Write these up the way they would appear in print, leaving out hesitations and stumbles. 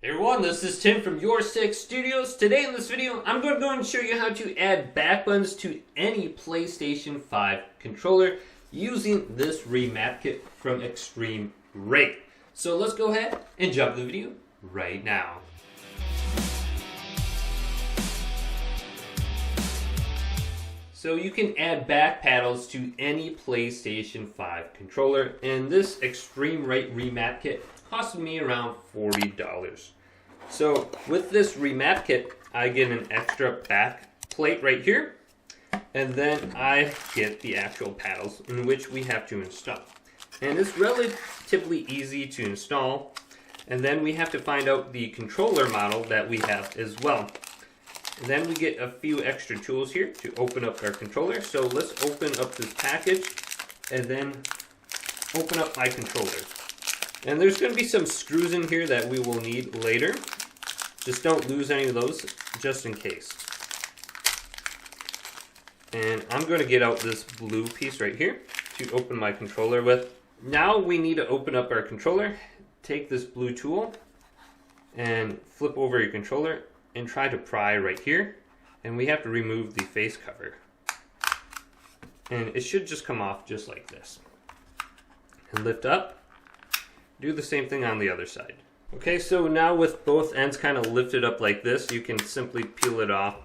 Hey everyone, this is Tim from YourSix Studios. Today in this video, I'm going to go and show you how to add back buttons to any PlayStation 5 controller using this remap kit from Extreme Rate. So let's go ahead and jump the video right now. So you can add back paddles to any PlayStation 5 controller, and this Extreme Rate remap kit costed me around $40. So with this remap kit, I get an extra back plate right here, and then I get the actual paddles in which we have to install. And it's relatively easy to install, and then we have to find out the controller model that we have as well. And then we get a few extra tools here to open up our controller. So let's open up this package and then open up my controller. And there's going to be some screws in here that we will need later. Just don't lose any of those, just in case. And I'm going to get out this blue piece right here to open my controller with. Now we need to open up our controller. Take this blue tool and flip over your controller and try to pry right here. And we have to remove the face cover. And it should just come off just like this. And lift up. Do the same thing on the other side. Okay, so now with both ends kind of lifted up like this, you can simply peel it off.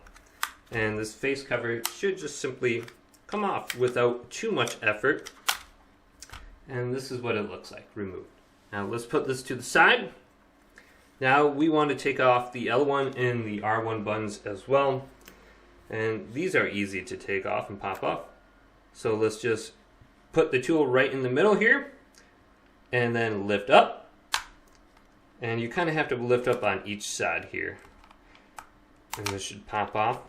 And this face cover should just simply come off without too much effort. And this is what it looks like, removed. Now let's put this to the side. Now we want to take off the L1 and the R1 buttons as well. And these are easy to take off and pop off. So let's just put the tool right in the middle here. And then lift up, and you kind of have to lift up on each side here, and this should pop off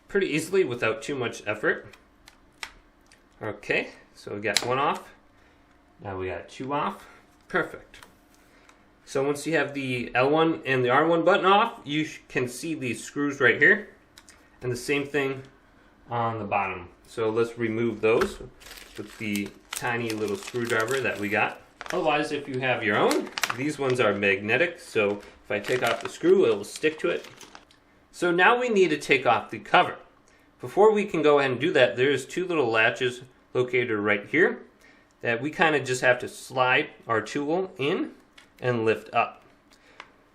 pretty easily without too much effort. Okay, so we got one off, now we got two off. Perfect. So once you have the L1 and the R1 button off, you can see these screws right here, and the same thing on the bottom. So let's remove those with the tiny little screwdriver that we got. Otherwise, if you have your own, these ones are magnetic, so if I take off the screw, it will stick to it. So now we need to take off the cover. Before we can go ahead and do that, there's two little latches located right here that we kind of just have to slide our tool in and lift up.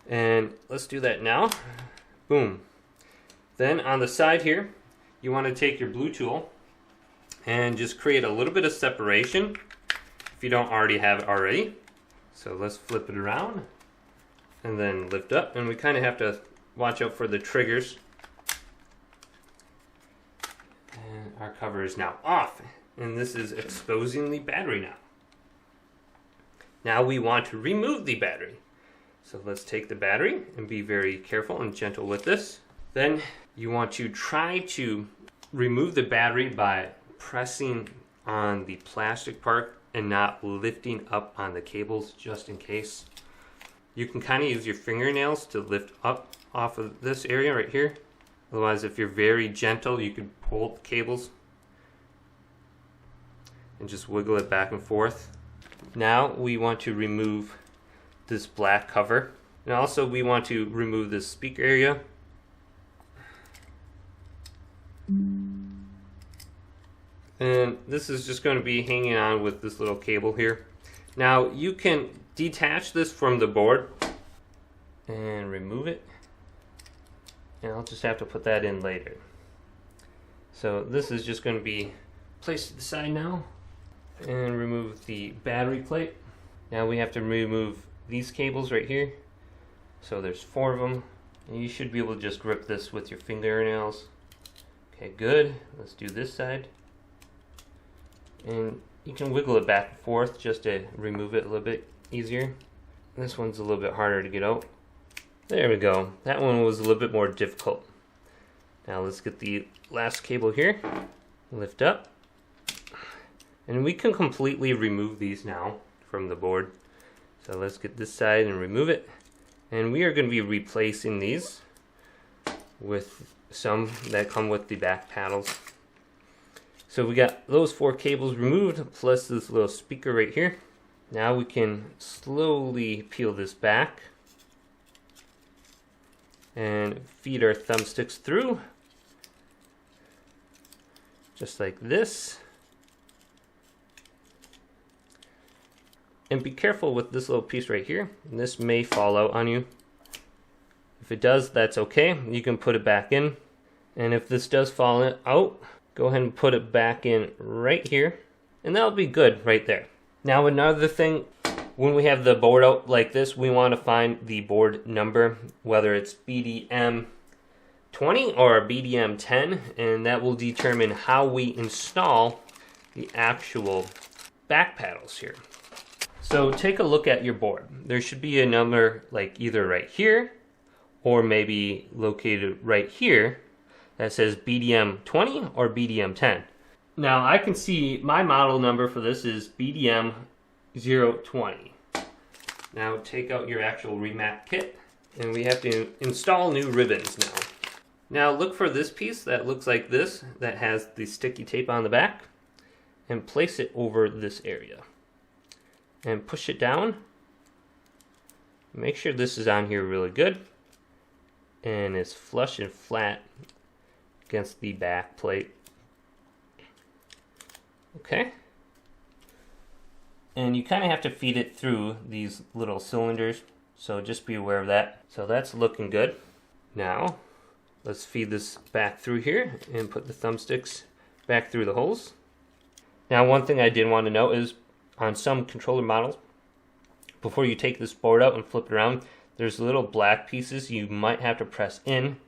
And let's do that now. Boom. Then on the side here, you want to take your blue tool and just create a little bit of separation if you don't already have it already. So let's flip it around and then lift up, and we kind of have to watch out for the triggers. And our cover is now off, and this is exposing the battery now. Now we want to remove the battery. So let's take the battery and be very careful and gentle with this. Then you want to try to remove the battery by pressing on the plastic part and not lifting up on the cables, just in case. You can kind of use your fingernails to lift up off of this area right here. Otherwise, if you're very gentle, you could pull the cables and just wiggle it back and forth. Now we want to remove this black cover, and also we want to remove this speaker area. And this is just going to be hanging on with this little cable here. Now you can detach this from the board and remove it. And I'll just have to put that in later. So this is just going to be placed to the side now. And remove the battery plate. Now we have to remove these cables right here. So there's 4 of them. And you should be able to just grip this with your fingernails. Okay, good. Let's do this side. And you can wiggle it back and forth just to remove it a little bit easier. This one's a little bit harder to get out. There we go. That one was a little bit more difficult. Now let's get the last cable here. Lift up. And we can completely remove these now from the board. So let's get this side and remove it. And we are going to be replacing these with some that come with the back paddles. So we got those 4 cables removed, plus this little speaker right here. Now we can slowly peel this back and feed our thumbsticks through, just like this. And be careful with this little piece right here. This may fall out on you. If it does, that's okay. You can put it back in. And if this does fall out, go ahead and put it back in right here. And that'll be good right there. Now another thing, when we have the board out like this, we want to find the board number, whether it's BDM 20 or BDM 10, and that will determine how we install the actual back paddles here. So take a look at your board. There should be a number like either right here or maybe located right here that says BDM 20 or BDM 10. Now I can see my model number for this is BDM 020. Now take out your actual remap kit, and we have to install new ribbons now. Now look for this piece that looks like this, that has the sticky tape on the back, and place it over this area. And push it down. Make sure this is on here really good and is flush and flat against the back plate. Okay. And you kind of have to feed it through these little cylinders, so just be aware of that. So that's looking good. Now let's feed this back through here and put the thumbsticks back through the holes. Now one thing I did want to note is on some controller models, before you take this board out and flip it around, there's little black pieces you might have to press in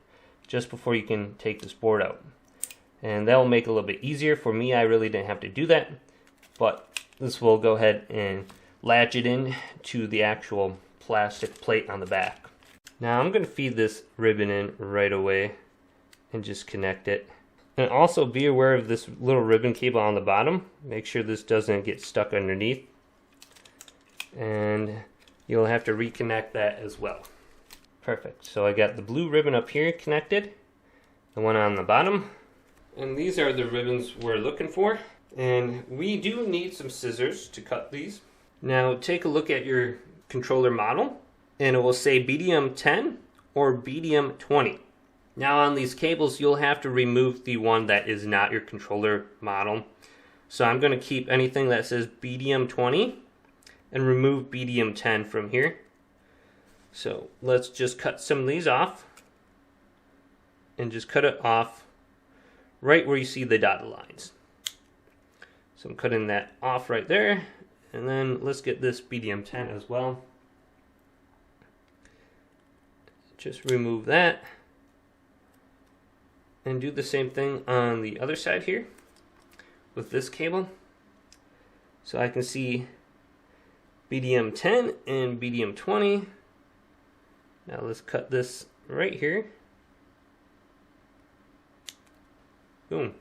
just before you can take this board out. And that will make it a little bit easier. For me, I really didn't have to do that, but this will go ahead and latch it in to the actual plastic plate on the back. Now I'm going to feed this ribbon in right away and just connect it. And also be aware of this little ribbon cable on the bottom. Make sure this doesn't get stuck underneath. And you'll have to reconnect that as well. Perfect. So I got the blue ribbon up here connected, the one on the bottom. And these are the ribbons we're looking for. And we do need some scissors to cut these. Now take a look at your controller model, and it will say BDM 10 or BDM 20. Now on these cables, you'll have to remove the one that is not your controller model. So I'm going to keep anything that says BDM 20 and remove BDM 10 from here. So let's just cut some of these off and just cut it off right where you see the dotted lines. So I'm cutting that off right there, and then let's get this BDM 10 as well. Just remove that. And do the same thing on the other side here with this cable. So I can see BDM 10 and BDM 20. Now let's cut this right here. Boom.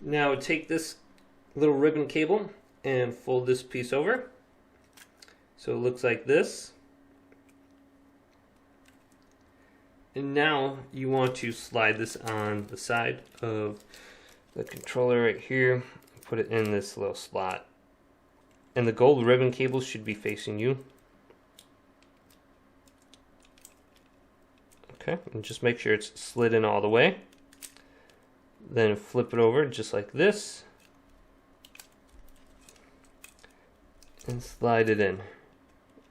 Now take this little ribbon cable and fold this piece over. So it looks like this. And now you want to slide this on the side of the controller right here. Put it in this little slot. And the gold ribbon cable should be facing you. Okay, and just make sure it's slid in all the way. Then flip it over just like this. And slide it in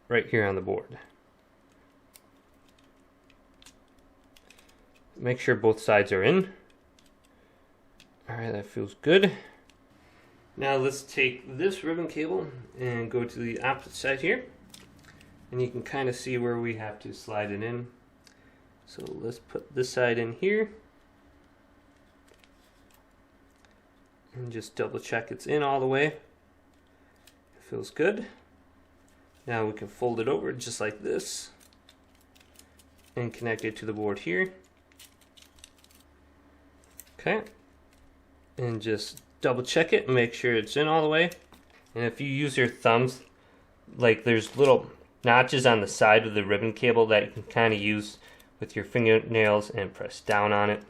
right here on the board. Make sure both sides are in. Alright, that feels good. Now let's take this ribbon cable and go to the opposite side here. And you can kind of see where we have to slide it in. So let's put this side in here. And just double check it's in all the way. It feels good. Now we can fold it over just like this. And connect it to the board here. Okay, and just double check it and make sure it's in all the way. And if you use your thumbs, like there's little notches on the side of the ribbon cable that you can kind of use with your fingernails and press down on it.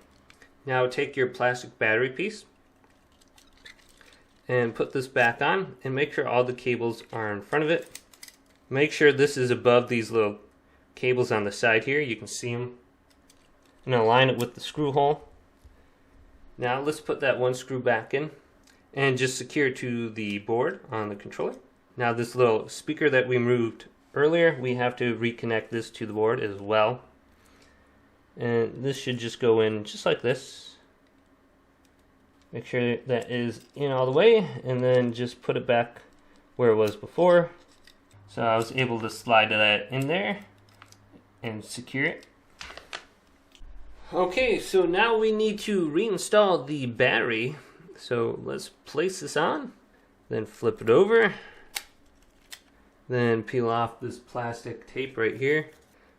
Now take your plastic battery piece and put this back on and make sure all the cables are in front of it. Make sure this is above these little cables on the side here. You can see them. and align it with the screw hole. Now let's put that one screw back in and just secure to the board on the controller. Now this little speaker that we moved earlier, we have to reconnect this to the board as well. And this should just go in just like this. Make sure that is in all the way, and then just put it back where it was before. So I was able to slide that in there and secure it. Okay, so now we need to reinstall the battery. So let's place this on, then flip it over, then peel off this plastic tape right here.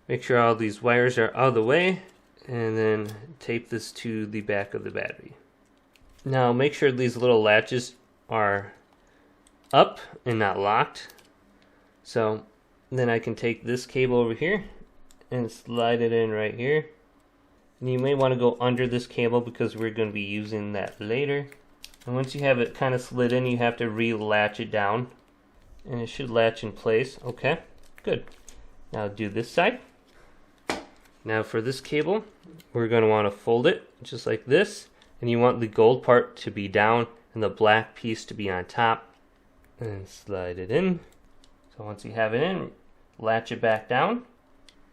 Make sure all these wires are out of the way, and then tape this to the back of the battery. Now make sure these little latches are up and not locked. So then I can take this cable over here and slide it in right here. And you may want to go under this cable because we're going to be using that later. And once you have it kind of slid in, you have to re-latch it down. And it should latch in place. Okay, good. Now do this side. Now for this cable, we're going to want to fold it just like this. And you want the gold part to be down and the black piece to be on top. And slide it in. So once you have it in, latch it back down.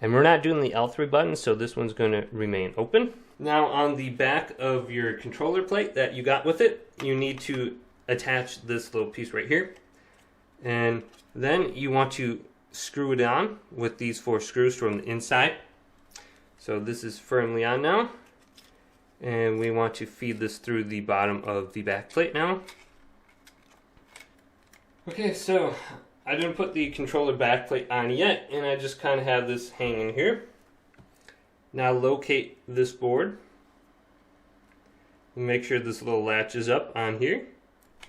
And we're not doing the L3 button, so this one's going to remain open. Now on the back of your controller plate that you got with it, you need to attach this little piece right here. And then you want to screw it on with these 4 screws from the inside. So this is firmly on now. And we want to feed this through the bottom of the back plate now. Okay, so I didn't put the controller back plate on yet, and I just kind of have this hanging here. Now locate this board. Make sure this little latch is up on here,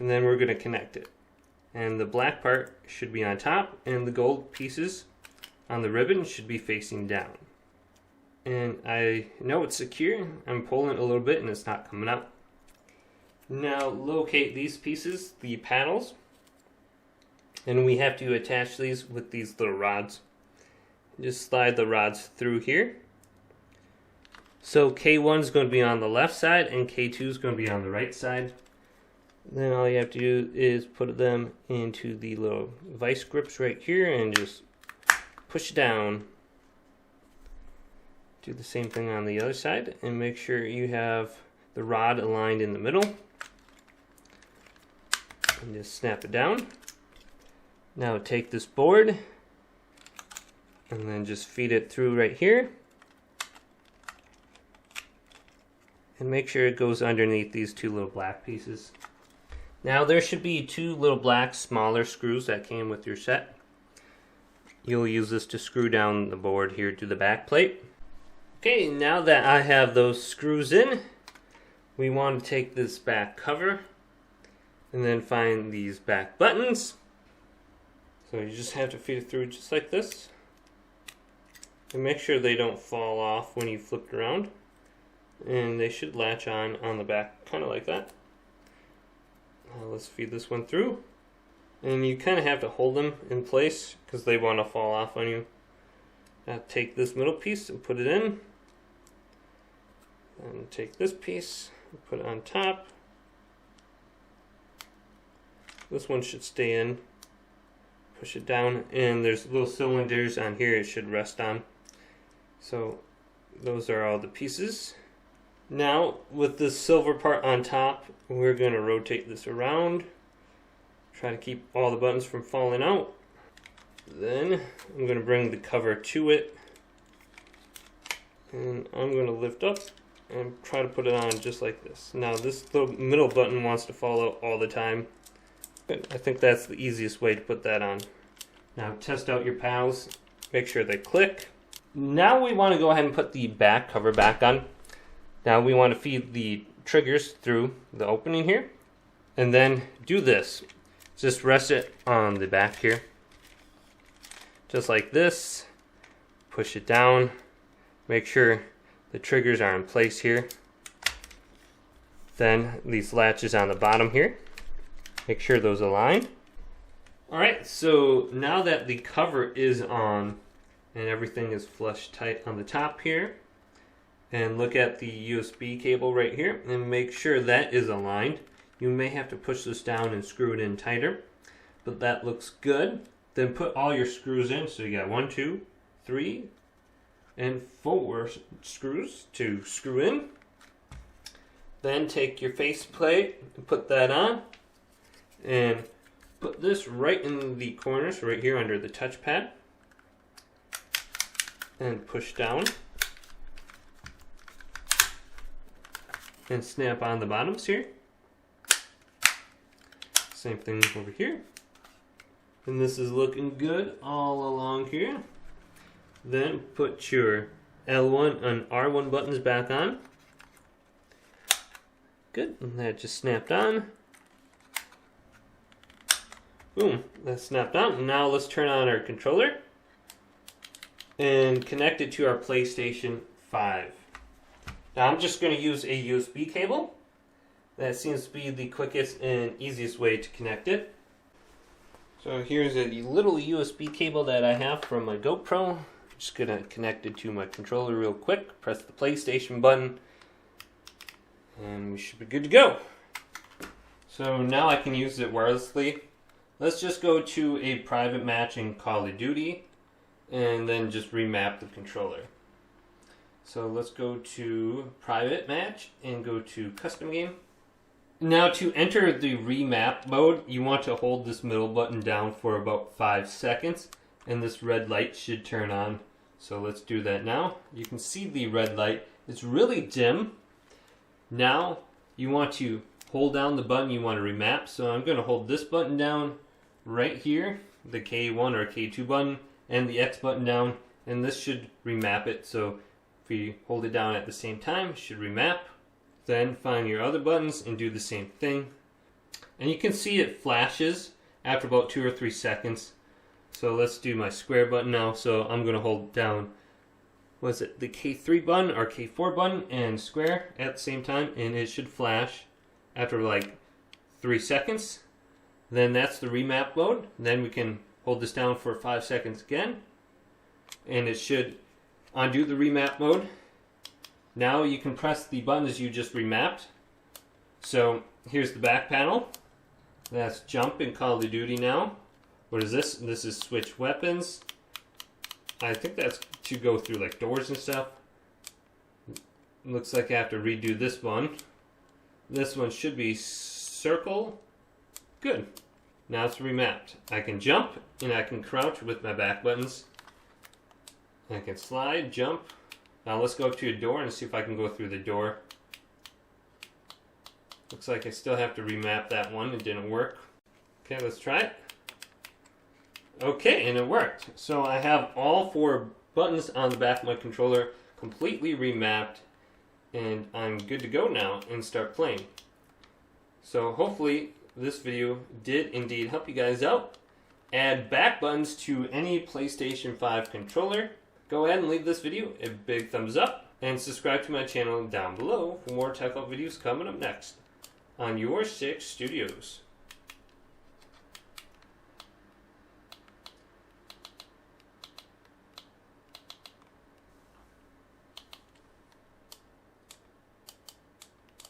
and then we're going to connect it. And the black part should be on top, and the gold pieces on the ribbon should be facing down. And I know it's secure. I'm pulling a little bit and it's not coming out. Now locate these pieces, the panels. And we have to attach these with these little rods. Just slide the rods through here. So K1 is going to be on the left side and K2 is going to be on the right side. Then all you have to do is put them into the little vice grips right here and just push down. Do the same thing on the other side and make sure you have the rod aligned in the middle. And just snap it down. Now take this board and then just feed it through right here. And make sure it goes underneath these 2 little black pieces. Now there should be 2 little black smaller screws that came with your set. You'll use this to screw down the board here to the back plate. Okay, now that I have those screws in, we want to take this back cover and then find these back buttons. So you just have to feed it through just like this. And make sure they don't fall off when you flip it around. And they should latch on the back, kind of like that. Now let's feed this one through. And you kind of have to hold them in place because they want to fall off on you. Now take this middle piece and put it in. And take this piece and put it on top. This one should stay in. Push it down, and there's little cylinders on here it should rest on. So those are all the pieces. Now with this silver part on top, we're going to rotate this around. Try to keep all the buttons from falling out. Then I'm going to bring the cover to it. And I'm going to lift up and try to put it on just like this. Now this little middle button wants to fall out all the time. But I think that's the easiest way to put that on. Now test out your panels, make sure they click. Now we want to go ahead and put the back cover back on. Now we want to feed the triggers through the opening here. And then do this. Just rest it on the back here. Just like this. Push it down. Make sure the triggers are in place here. Then these latches on the bottom here. Make sure those align. Alright, so now that the cover is on and everything is flush tight on the top here, and look at the USB cable right here and make sure that is aligned. You may have to push this down and screw it in tighter, but that looks good. Then put all your screws in. So you got 1, 2, 3, and 4 screws to screw in. Then take your faceplate and put that on, and put this right in the corners right here under the touchpad, and push down and snap on the bottoms here. Same thing over here. And this is looking good all along here. Then put your L1 and R1 buttons back on. Good, and that just snapped on. Boom, that snapped on. Now let's turn on our controller and connect it to our PlayStation 5. Now I'm just going to use a USB cable. That seems to be the quickest and easiest way to connect it. So here's a little USB cable that I have from my GoPro. I'm just going to connect it to my controller real quick. Press the PlayStation button, and we should be good to go. So now I can use it wirelessly. Let's just go to a private match in Call of Duty, and then just remap the controller. So let's go to private match and go to custom game. Now to enter the remap mode, you want to hold this middle button down for about 5 seconds, and this red light should turn on. So let's do that now. You can see the red light. It's really dim. Now you want to hold down the button you want to remap. So I'm going to hold this button down right here, the K1 or K2 button, and the X button down, and this should remap it. So if we hold it down at the same time, it should remap. Then find your other buttons and do the same thing. And you can see it flashes after about 2 or 3 seconds. So let's do my square button now. So I'm going to hold down, was it the K3 button or K4 button and square at the same time, and it should flash after like 3 seconds. Then that's the remap mode. Then we can hold this down for 5 seconds again, and it should undo the remap mode. Now you can press the buttons you just remapped. So here's the back panel. That's jump in Call of Duty now. What is this? This is switch weapons. I think that's to go through like doors and stuff. Looks like I have to redo this one. This one should be circle. Good. Now it's remapped. I can jump and I can crouch with my back buttons. I can slide, jump. Now let's go to a door and see if I can go through the door. Looks like I still have to remap that one. It didn't work. Okay, let's try it. Okay, and it worked. So I have all 4 buttons on the back of my controller completely remapped, and I'm good to go now and start playing. So hopefully this video did indeed help you guys out. Add back buttons to any PlayStation 5 controller. Go ahead and leave this video a big thumbs up and subscribe to my channel down below for more tech up videos coming up next on YourSixStudios.